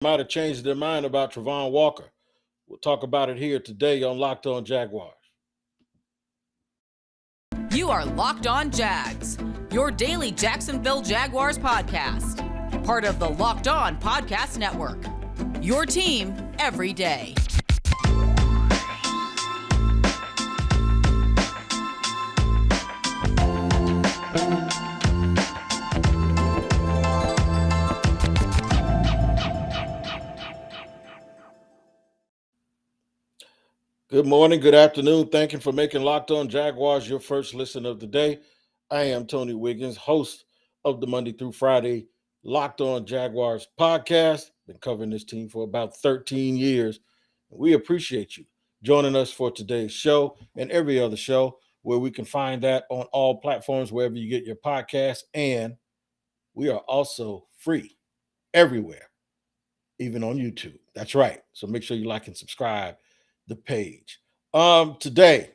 might have changed their mind about Travon Walker. We'll talk about it here today on Locked On Jaguars. You are Locked On Jags, your daily Jacksonville Jaguars podcast. Part of the Locked On Podcast Network. Your team every day. Good morning, good afternoon. Thank you for making Locked On Jaguars your first listen of the day. I am Tony Wiggins, host of the Monday through Friday Locked On Jaguars podcast. Been covering this team for about 13 years. We appreciate you joining us for today's show and every other show, where we can find that on all platforms, wherever you get your podcasts. And we are also free everywhere, even on YouTube. That's right. So make sure you like and subscribe the page. Today,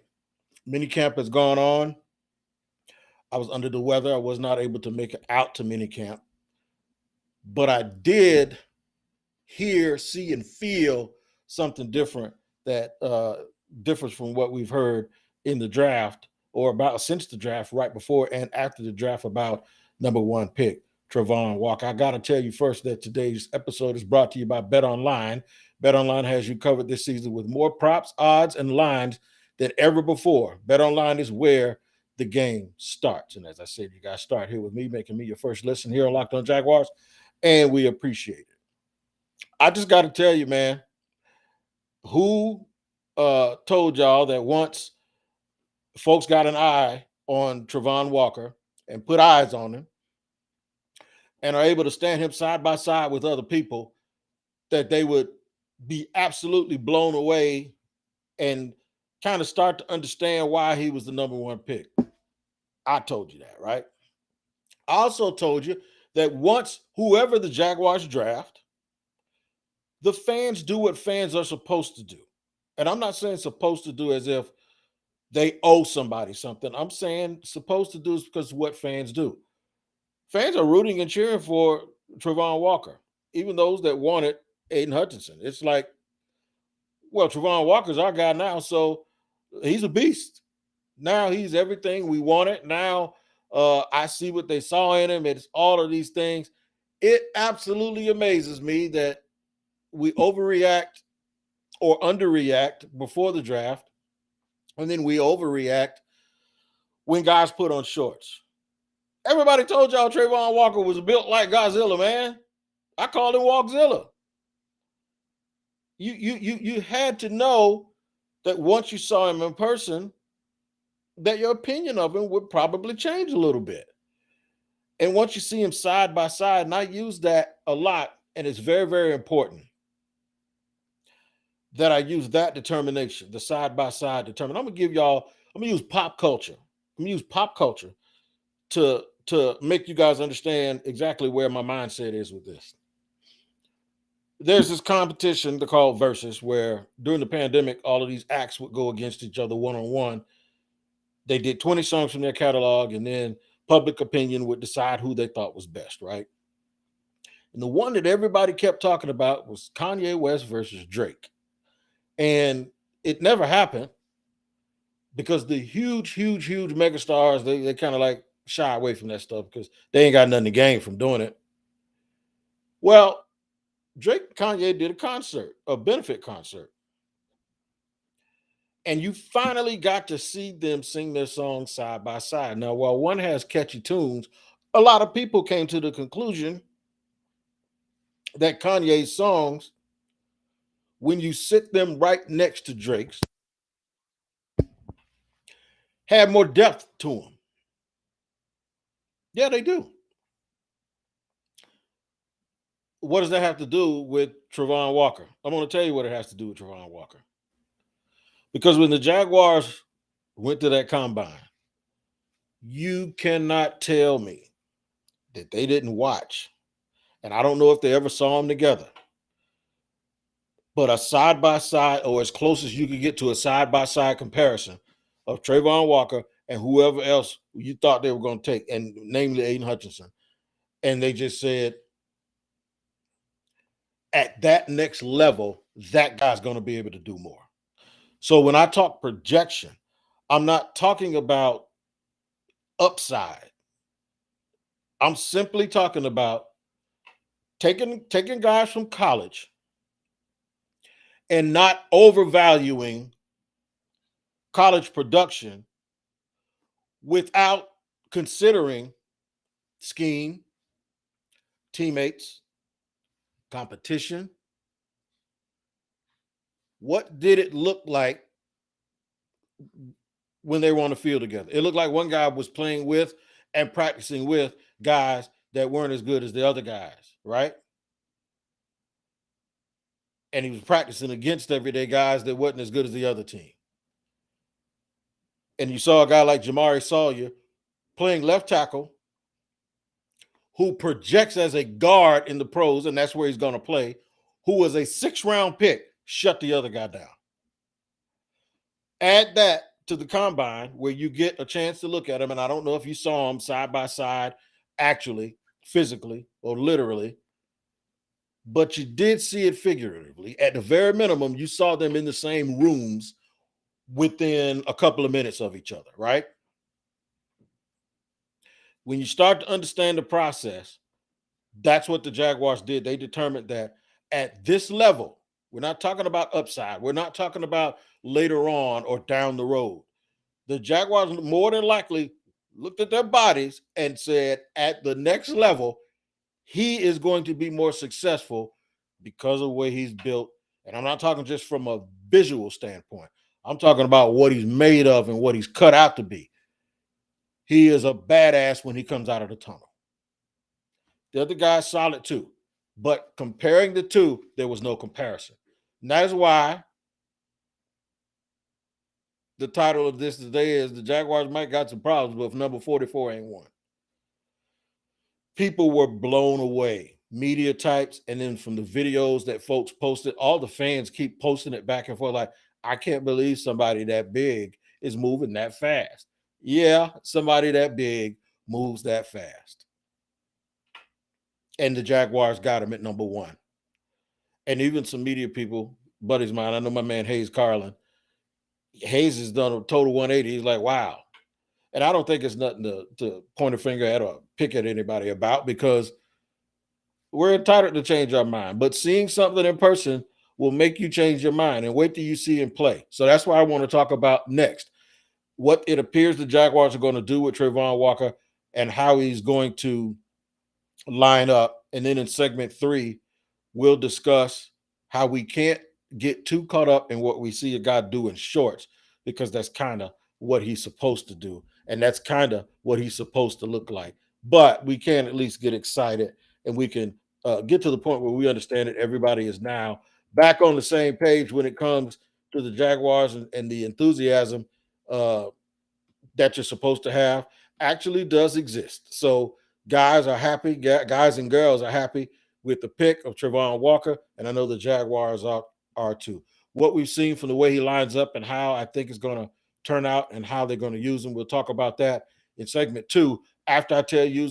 minicamp has gone on. I was under the weather. I was not able to make it out to minicamp, but I did hear, see, and feel something different that differs from what we've heard in the draft, or about since the draft, right before and after the draft, about number one pick, Travon Walker. I got to tell you first that today's episode is brought to you by BetOnline. BetOnline has you covered this season with more props, odds, and lines than ever before. BetOnline is where the game starts. And as I said, you guys start here with me, making me your first listen here on Locked On Jaguars, and we appreciate it. I just got to tell you, man, who told y'all that once folks got an eye on Travon Walker and put eyes on him and are able to stand him side by side with other people, that they would be absolutely blown away and kind of start to understand why he was the number one pick? I told you that, right? I also told you that once whoever the Jaguars draft, the fans do what fans are supposed to do. And I'm not saying supposed to do as if they owe somebody something. I'm saying supposed to do is because of what fans do. Fans are rooting and cheering for Travon Walker, even those that wanted Aiden Hutchinson. It's like, well, Travon Walker's our guy now, so he's a beast. Now he's everything we wanted. Now I see what they saw in him. It's all of these things. It absolutely amazes me that we overreact or underreact before the draft, and then we overreact when guys put on shorts. Everybody told y'all Travon Walker was built like Godzilla, man. I called him Walkzilla. You had to know that once you saw him in person, that your opinion of him would probably change a little bit. And once you see him side by side, and I use that a lot, and it's very, very important that I use that determination, the side by side determination. I'm gonna use pop culture. I'm gonna use pop culture to make you guys understand exactly where my mindset is with this. There's this competition they call Versus, where during the pandemic, all of these acts would go against each other one-on-one. They did 20 songs from their catalog, and then public opinion would decide who they thought was best, right? And the one that everybody kept talking about was Kanye West versus Drake. And it never happened because the huge megastars, they kind of like shy away from that stuff because they ain't got nothing to gain from doing it. Well, Drake and Kanye did a concert, a benefit concert. And you finally got to see them sing their songs side by side. Now, while one has catchy tunes, a lot of people came to the conclusion that Kanye's songs, when you sit them right next to Drake's, have more depth to them. Yeah, they do. What does that have to do with Travon Walker? I'm going to tell you what it has to do with Travon Walker. Because when the Jaguars went to that combine, you cannot tell me that they didn't watch. And I don't know if they ever saw them together. But a side-by-side, or as close as you could get to a side-by-side comparison of Travon Walker and whoever else you thought they were going to take, and namely Aiden Hutchinson. And they just said, at that next level, that guy's going to be able to do more. So when I talk projection, I'm not talking about upside. I'm simply talking about taking guys from college and not overvaluing college production without considering scheme, teammates, competition. What did it look like when they were on the field together? It looked like one guy was playing with and practicing with guys that weren't as good as the other guys, right? And he was practicing against everyday guys that wasn't as good as the other team. And you saw a guy like Jamari Sawyer playing left tackle who projects as a guard in the pros, and that's where he's going to play, who was a 6th-round pick, shut the other guy down. Add that to the combine where you get a chance to look at him, and I don't know if you saw him side by side, actually, physically, or literally, but you did see it figuratively. At the very minimum, you saw them in the same rooms within a couple of minutes of each other, right? When you start to understand the process, that's what the Jaguars did. They determined that at this level, we're not talking about upside. We're not talking about later on or down the road. The Jaguars more than likely looked at their bodies and said, at the next level, he is going to be more successful because of the way he's built. And I'm not talking just from a visual standpoint. I'm talking about what he's made of and what he's cut out to be. He is a badass when he comes out of the tunnel. The other guy's solid too. But comparing the two, there was no comparison. And that is why the title of this today is The Jaguars Might Got Some Problems, but if number 44 ain't one. People were blown away. Media types, and then from the videos that folks posted, all the fans keep posting it back and forth like, I can't believe somebody that big is moving that fast. Yeah, somebody that big moves that fast. And the Jaguars got him at number 1. And even some media people, buddies of mine, I know my man Hayes Carlin. Hayes has done a total 180. He's like, wow. And I don't think it's nothing to point a finger at or pick at anybody about, because we're entitled to change our mind. But seeing something in person will make you change your mind, and wait till you see him play. So that's why I want to talk about next what it appears the Jaguars are going to do with Travon Walker and how he's going to line up. And then in segment 3, we'll discuss how we can't get too caught up in what we see a guy do in shorts, because that's kind of what he's supposed to do. And that's kind of what he's supposed to look like. But we can at least get excited, and we can get to the point where we understand that everybody is now back on the same page when it comes to the Jaguars, and the enthusiasm that you're supposed to have actually does exist. So guys are happy, guys and girls are happy with the pick of Travon Walker, and I know the Jaguars are too. What we've seen from the way he lines up and how I think is going to turn out and how they're going to use him, we'll talk about that in segment 2. After I tell you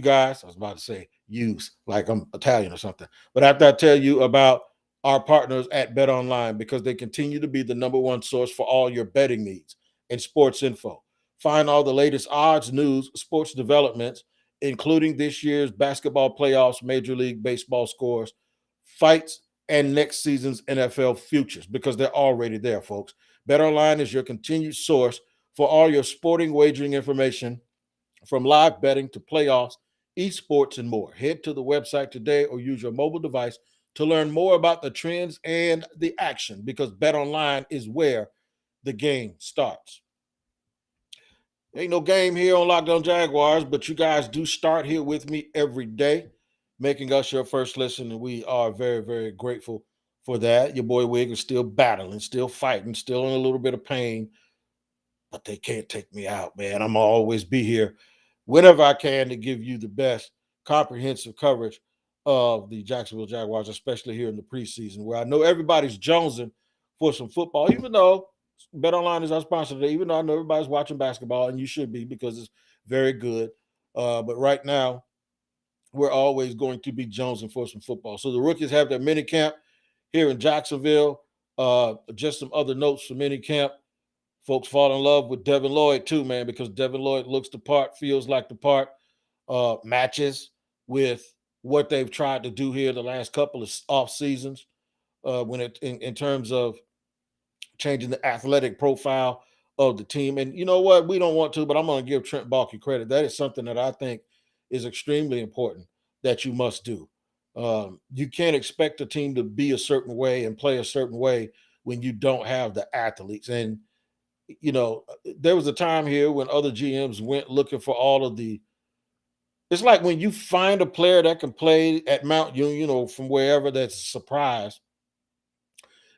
guys, I was about to say use like I'm Italian or something, but after I tell you about our partners at BetOnline, because they continue to be the number 1 source for all your betting needs and sports info. Find all the latest odds, news, sports developments, including this year's basketball playoffs, Major League Baseball scores, fights, and next season's NFL futures, because they're already there, folks. BetOnline is your continued source for all your sporting wagering information, from live betting to playoffs, esports, and more. Head to the website today or use your mobile device to learn more about the trends and the action, because BetOnline is where the game starts. Ain't no game here on Locked On Jaguars, but you guys do start here with me every day, making us your first listen, and we are very, very grateful for that. Your boy Wig is still battling, still fighting, still in a little bit of pain, but they can't take me out, man. I'm going to always be here whenever I can to give you the best comprehensive coverage of the Jacksonville Jaguars, especially here in the preseason, where I know everybody's jonesing for some football, even though BetOnline is our sponsor today, even though I know everybody's watching basketball, and you should be, because it's very good. But right now, we're always going to be jonesing for some football. So the rookies have their mini camp here in Jacksonville. Just some other notes from mini camp. Folks fall in love with Devin Lloyd too, man, because Devin Lloyd looks the part, feels like the part, matches with what they've tried to do here the last couple of off seasons. When it in terms of changing the athletic profile of the team. And you know what? We don't want to, but I'm going to give Trent Baalke credit. That is something that I think is extremely important that you must do. You can't expect a team to be a certain way and play a certain way when you don't have the athletes. And, there was a time here when other GMs went looking for all of the. It's like when you find a player that can play at Mount Union or from wherever that's a surprise,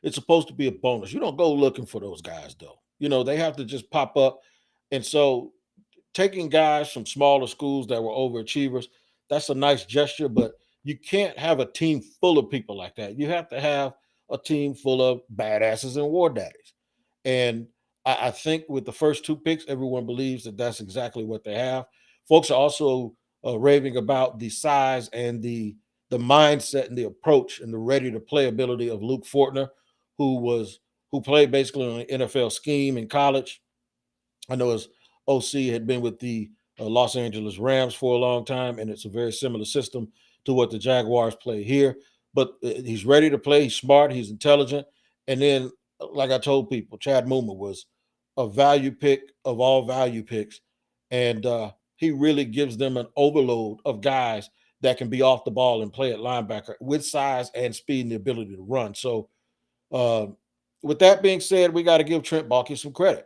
it's supposed to be a bonus. You don't go looking for those guys, though. They have to just pop up. And so taking guys from smaller schools that were overachievers, that's a nice gesture, but you can't have a team full of people like that. You have to have a team full of badasses and war daddies. And I think with the first two picks, everyone believes that that's exactly what they have. Folks are also raving about the size and the mindset and the approach and the ready to play ability of Luke Fortner, who played basically on an NFL scheme in college. I know his OC had been with the Los Angeles Rams for a long time, and it's a very similar system to what the Jaguars play here. But he's ready to play. He's smart. He's intelligent. And then, like I told people, Chad Muma was a value pick of all value picks, and he really gives them an overload of guys that can be off the ball and play at linebacker with size and speed and the ability to run. So, uh, with that being said, we got to give Trent Baalke some credit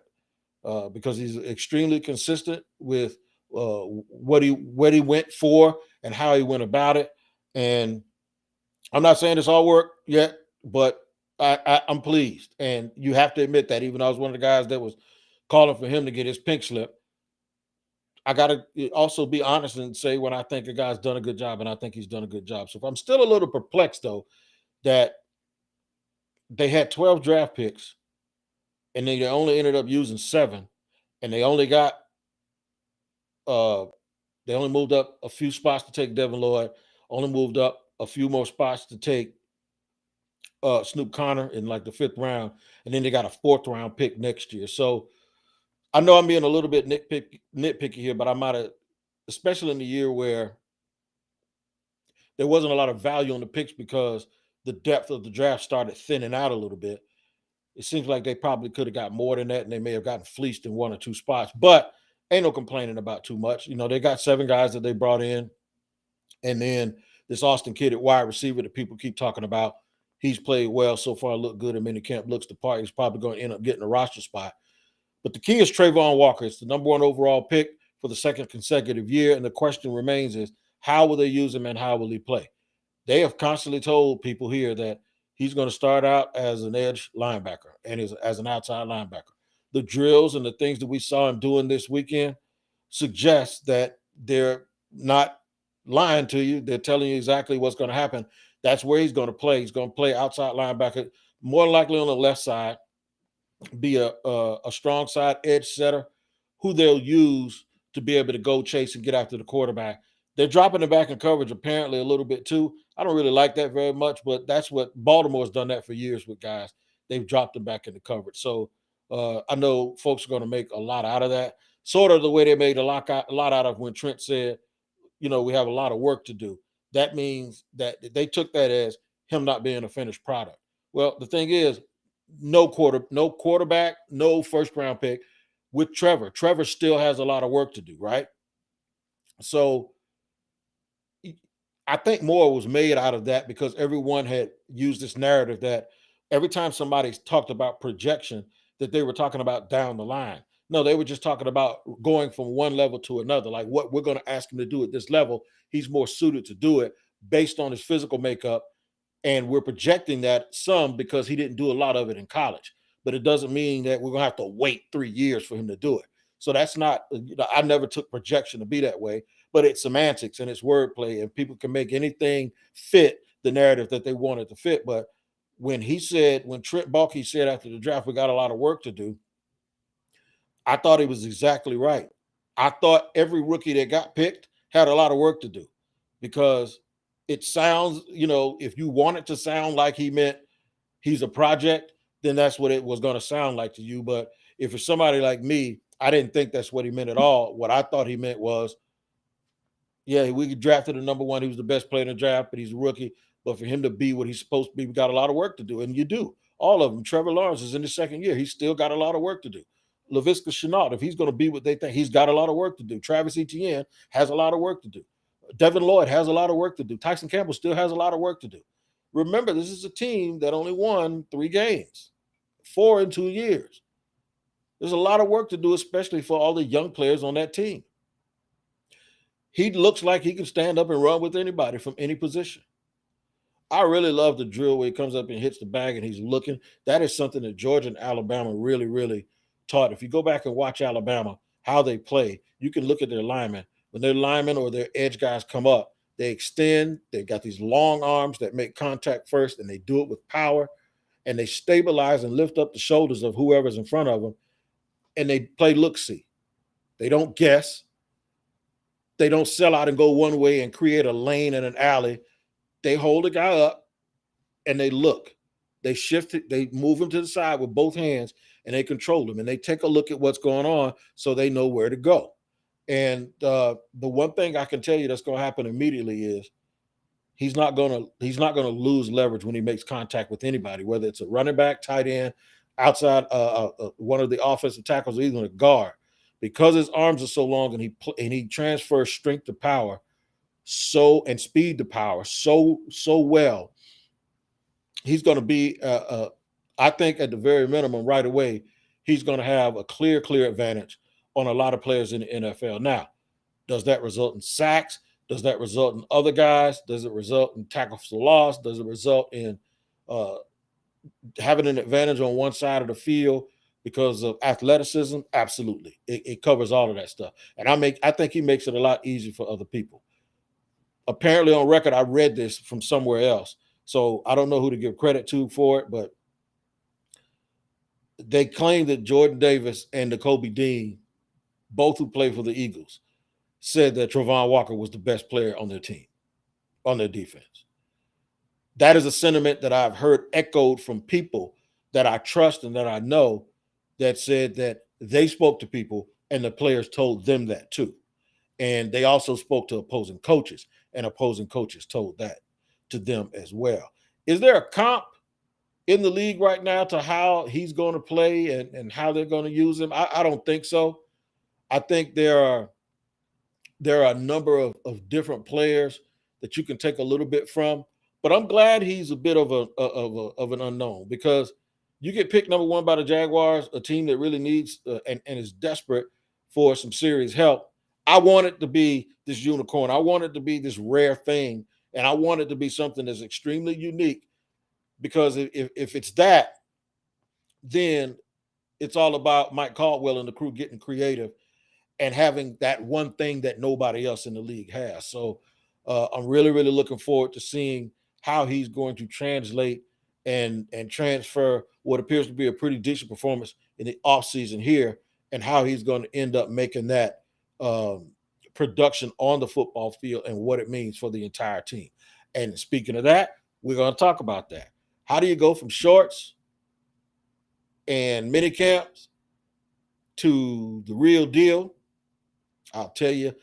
because he's extremely consistent with what he went for and how he went about it. And I'm not saying it's all work yet, but I'm pleased. And you have to admit that, even though I was one of the guys that was calling for him to get his pink slip, I got to also be honest and say when I think a guy's done a good job, and I think he's done a good job. So if I'm still a little perplexed, though, that they had 12 draft picks and they only ended up using 7, and they only got uh they only moved up a few spots to take Devin Lloyd, only moved up a few more spots to take Snoop Connor in like the 5th round, and then they got a 4th round pick next year. So I know I'm being a little bit nitpicky here, but I might have, especially in the year where there wasn't a lot of value on the picks because the depth of the draft started thinning out a little bit. It seems like they probably could have got more than that, and they may have gotten fleeced in 1 or 2 spots. But ain't no complaining about too much. They got 7 guys that they brought in, and then this Austin kid at wide receiver that people keep talking about. He's played well so far, looked good in minicamp, looks the part. He's probably going to end up getting a roster spot. But the key is Travon Walker. It's the number 1 overall pick for the 2nd consecutive year, and the question remains is how will they use him and how will he play? They have constantly told people here that he's going to start out as an edge linebacker and as an outside linebacker. The drills and the things that we saw him doing this weekend suggest that they're not lying to you. They're telling you exactly what's going to happen. That's where he's going to play. He's going to play outside linebacker, more likely on the left side, be a strong side edge setter who they'll use to be able to go chase and get after the quarterback. They're dropping the back in coverage apparently a little bit too. I don't really like that very much, but that's what Baltimore's done that for years with guys. They've dropped them back in the coverage. So I know folks are going to make a lot out of that. Sort of the way they made a lot out of when Trent said, we have a lot of work to do. That means that they took that as him not being a finished product. Well, the thing is, no quarterback, no 1st-round pick with Trevor. Trevor still has a lot of work to do, right? So I think more was made out of that because everyone had used this narrative that every time somebody's talked about projection, that they were talking about down the line. No, they were just talking about going from one level to another. Like what we're going to ask him to do at this level, he's more suited to do it based on his physical makeup. And we're projecting that some because he didn't do a lot of it in college. But it doesn't mean that we're going to have to wait 3 years for him to do it. So that's not, I never took projection to be that way, but it's semantics and it's wordplay, and people can make anything fit the narrative that they want it to fit. But when Trent Baalke said after the draft, we got a lot of work to do, I thought he was exactly right. I thought every rookie that got picked had a lot of work to do. because it sounds, if you want it to sound like he meant he's a project, then that's what it was going to sound like to you. But if it's somebody like me, I didn't think that's what he meant at all. What I thought he meant was, yeah, we drafted a number one. He was the best player in the draft, but he's a rookie. But for him to be what he's supposed to be, we got a lot of work to do. And you do. All of them. Trevor Lawrence is in his second year. He's still got a lot of work to do. Laviska Shenault, if he's going to be what they think, he's got a lot of work to do. Travis Etienne has a lot of work to do. Devin Lloyd has a lot of work to do. Tyson Campbell still has a lot of work to do. Remember, this is a team that only won 3 games, 4 in 2 years. There's a lot of work to do, especially for all the young players on that team. He looks like he can stand up and run with anybody from any position. I really love the drill where he comes up and hits the bag and he's looking. That is something that Georgia and Alabama really, really taught. If you go back and watch Alabama, how they play, you can look at their linemen. When their linemen or their edge guys come up, they extend. They've got these long arms that make contact first, and they do it with power. And they stabilize and lift up the shoulders of whoever's in front of them. And they play look-see. They don't guess. They don't sell out and go one way and create a lane in an alley. They hold the guy up and they look. They shift it. They move him to the side with both hands and they control him. And they take a look at what's going on so they know where to go. And the one thing I can tell you that's going to happen immediately is he's not going to lose leverage when he makes contact with anybody, whether it's a running back, tight end, outside one of the offensive tackles, or even a guard. Because his arms are so long and he transfers strength to power and speed to power so well, he's going to be I think at the very minimum right away he's going to have a clear advantage on a lot of players in the NFL. Now, does that result in sacks? Does that result in other guys? Does it result in tackles for loss? Does it result in having an advantage on one side of the field because of athleticism? Absolutely. It covers all of that stuff. And I think he makes it a lot easier for other people. Apparently on record, I read this from somewhere else. So I don't know who to give credit to for it, but they claim that Jordan Davis and Nakobe Dean, both who play for the Eagles, said that Travon Walker was the best player on their team, on their defense. That is a sentiment that I've heard echoed from people that I trust and that I know that said that they spoke to people and the players told them that too. And they also spoke to opposing coaches and opposing coaches told that to them as well. Is there a comp in the league right now to how he's going to play and how they're going to use him? I don't think so. I think there are a number of different players that you can take a little bit from, but I'm glad he's a bit of an unknown, because you get picked number one by the Jaguars, a team that really needs and is desperate for some serious help. I want it to be this unicorn. I want it to be this rare thing, and I want it to be something that's extremely unique, because if it's that, then it's all about Mike Caldwell and the crew getting creative and having that one thing that nobody else in the league has. So I'm really, really looking forward to seeing how he's going to translate and transfer what appears to be a pretty decent performance in the offseason here, and how he's going to end up making that production on the football field and what it means for the entire team. And speaking of that, we're going to talk about that. How do you go from shorts and mini camps to the real deal? I'll tell you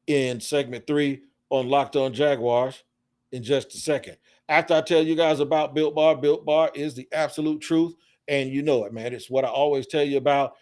in segment 3 on Locked On Jaguars in just a second. After I tell you guys about Built Bar is the absolute truth. And you know it, man. It's what I always tell you about.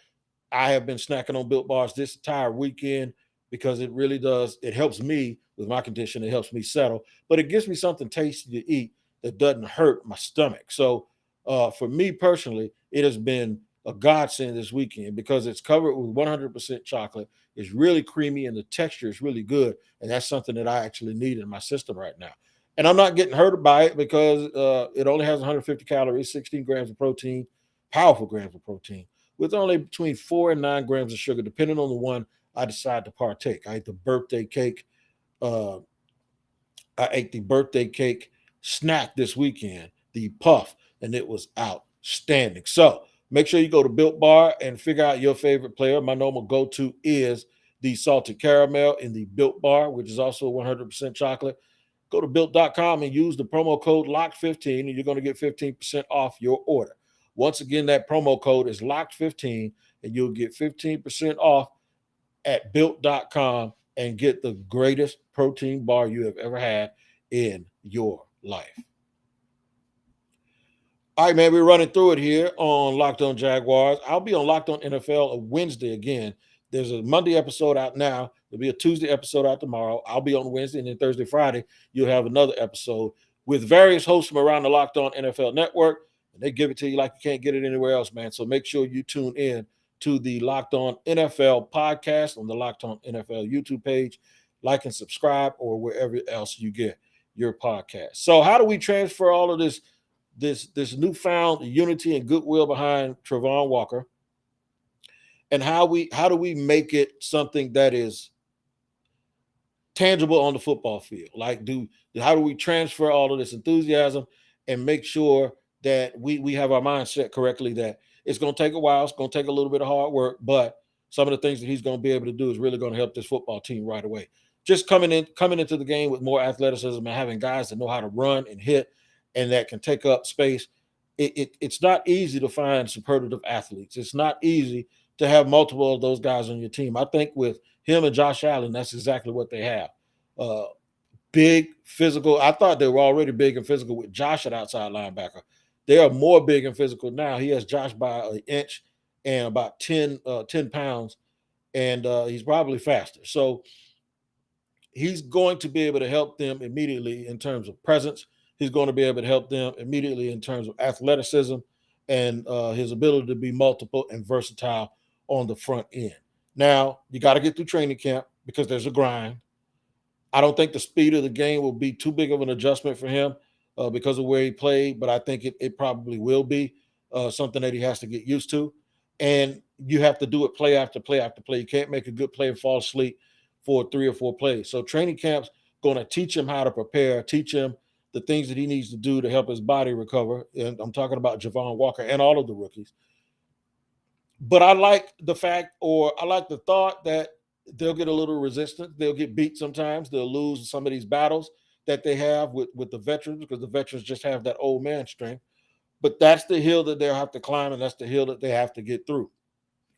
I have been snacking on Built Bars this entire weekend because it really does. It helps me with my condition. It helps me settle. But it gives me something tasty to eat that doesn't hurt my stomach. So for me personally, it has been a godsend this weekend because it's covered with 100% chocolate. It's really creamy and the texture is really good. And that's something that I actually need in my system right now. And I'm not getting hurt by it because it only has 150 calories, 16 grams of protein, powerful grams of protein, with only between 4 and 9 grams of sugar, depending on the one I decide to partake. I ate the birthday cake. Snack this weekend, the puff, and it was outstanding. So make sure you go to Built Bar and figure out your favorite player. My normal go-to is the salted caramel in the Built Bar, which is also 100% chocolate. Go to built.com and use the promo code LOCKED15, and you're going to get 15% off your order. Once again, that promo code is LOCKED15, and you'll get 15% off at built.com and get the greatest protein bar you have ever had in your life. All right, man, we're running through it here on Locked On Jaguars. I'll be on Locked On NFL a Wednesday again. There's a Monday episode out now. There'll be a Tuesday episode out tomorrow. I'll be on Wednesday, and then Thursday, Friday, you'll have another episode with various hosts from around the Locked On NFL network. And they give it to you like you can't get it anywhere else, man. So make sure you tune in to the Locked On NFL podcast on the Locked On NFL YouTube page. Like and subscribe, or wherever else you get your podcast. So how do we transfer all of this newfound unity and goodwill behind Travon Walker, and how do we make it something that is tangible on the football field? Like, how do we transfer all of this enthusiasm and make sure that we have our mindset correctly, that it's going to take a while, it's going to take a little bit of hard work, but some of the things that he's going to be able to do is really going to help this football team right away. Just coming into the game with more athleticism and having guys that know how to run and hit and that can take up space. It's not easy to find superlative athletes. It's not easy to have multiple of those guys on your team. I think with him and Josh Allen, that's exactly what they have. Big, physical. I thought they were already big and physical with Josh at outside linebacker. They are more big and physical now. He has Josh by an inch and about 10 pounds, and he's probably faster. So he's going to be able to help them immediately in terms of presence. He's going to be able to help them immediately in terms of athleticism and his ability to be multiple and versatile on the front end. Now, you got to get through training camp because there's a grind. I don't think the speed of the game will be too big of an adjustment for him because of where he played, but I think it probably will be something that he has to get used to. And you have to do it play after play after play. You can't make a good play and fall asleep for 3 or 4 plays. So training camp's going to teach him how to prepare, teach him the things that he needs to do to help his body recover. And I'm talking about Travon Walker and all of the rookies. But I like the thought that they'll get a little resistance. They'll get beat sometimes. They'll lose some of these battles that they have with the veterans, because the veterans just have that old man strength. But that's the hill that they'll have to climb, and that's the hill that they have to get through.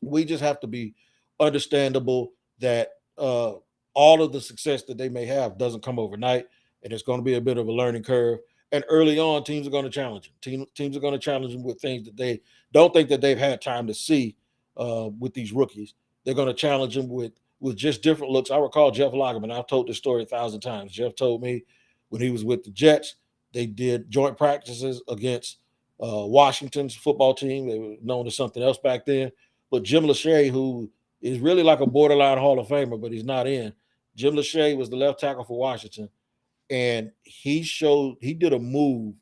We just have to be understandable that all of the success that they may have doesn't come overnight, and it's going to be a bit of a learning curve. And early on, teams are going to challenge them. Teams are going to challenge them with things that they don't think that they've had time to see with these rookies. They're going to challenge them with just different looks. I recall Jeff Lageman. I've told this story 1,000 times. Jeff told me when he was with the Jets, they did joint practices against Washington's football team. They were known as something else back then. But Jim Lachey, who is really like a borderline Hall of Famer, but he's not in. Jim Lachey was the left tackle for Washington. And he did a move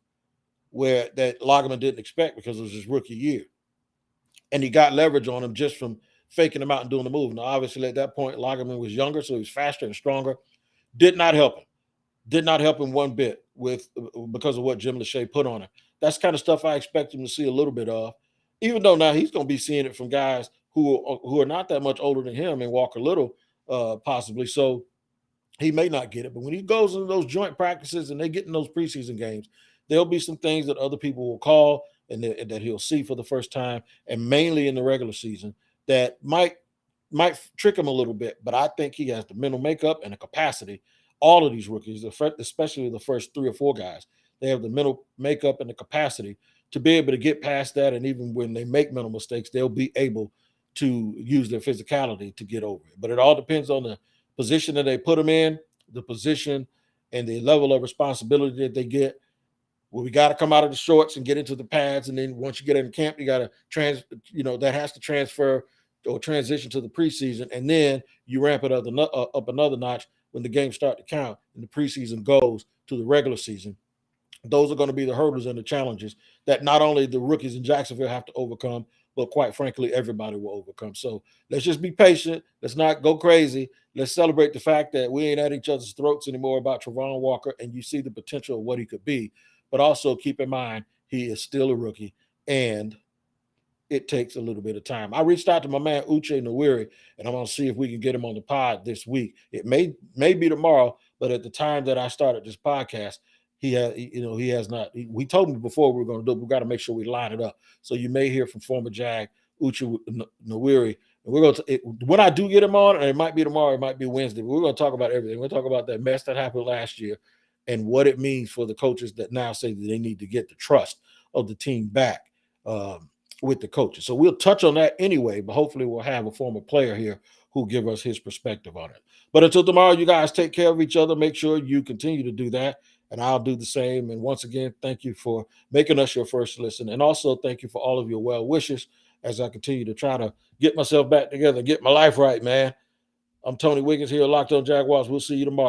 where that Lageman didn't expect because it was his rookie year. And he got leverage on him just from faking him out and doing the move. Now, obviously, at that point, Lageman was younger, so he was faster and stronger. Did not help him. Did not help him one bit because of what Jim Lachey put on him. That's kind of stuff I expect him to see a little bit of, even though now he's going to be seeing it from guys who are not that much older than him and Walker Little, possibly. So he may not get it. But when he goes into those joint practices and they get in those preseason games, there'll be some things that other people will call and that he'll see for the first time, and mainly in the regular season, that might trick him a little bit. But I think he has the mental makeup and the capacity. All of these rookies, especially the first 3 or 4 guys, they have the mental makeup and the capacity to be able to get past that. And even when they make mental mistakes, they'll be able to use their physicality to get over it. But it all depends on the position that they put them in, the position and the level of responsibility that they get. Well, we got to come out of the shorts and get into the pads. And then once you get in camp, you got to that has to transfer or transition to the preseason. And then you ramp it up another notch when the games start to count and the preseason goes to the regular season. Those are going to be the hurdles and the challenges that not only the rookies in Jacksonville have to overcome, but quite frankly, everybody will overcome. So let's just be patient. Let's not go crazy. Let's celebrate the fact that we ain't at each other's throats anymore about Travon Walker, and you see the potential of what he could be. But also keep in mind, he is still a rookie, and it takes a little bit of time. I reached out to my man Uche Nwiri, and I'm gonna see if we can get him on the pod this week. It may be tomorrow, but at the time that I started this podcast, he has not. We told me before we were going to do it. We got to make sure we line it up. So you may hear from former Jag Uche Nwiri. And we're going to when I do get him on, and it might be tomorrow, it might be Wednesday. But we're going to talk about everything. We're going to talk about that mess that happened last year and what it means for the coaches that now say that they need to get the trust of the team back with the coaches. So we'll touch on that anyway, but hopefully we'll have a former player here who give us his perspective on it. But until tomorrow, you guys take care of each other. Make sure you continue to do that, and I'll do the same. And once again, thank you for making us your first listen. And also thank you for all of your well wishes as I continue to try to get myself back together, get my life right, man. I'm Tony Wiggins here, Locked On Jaguars. We'll see you tomorrow.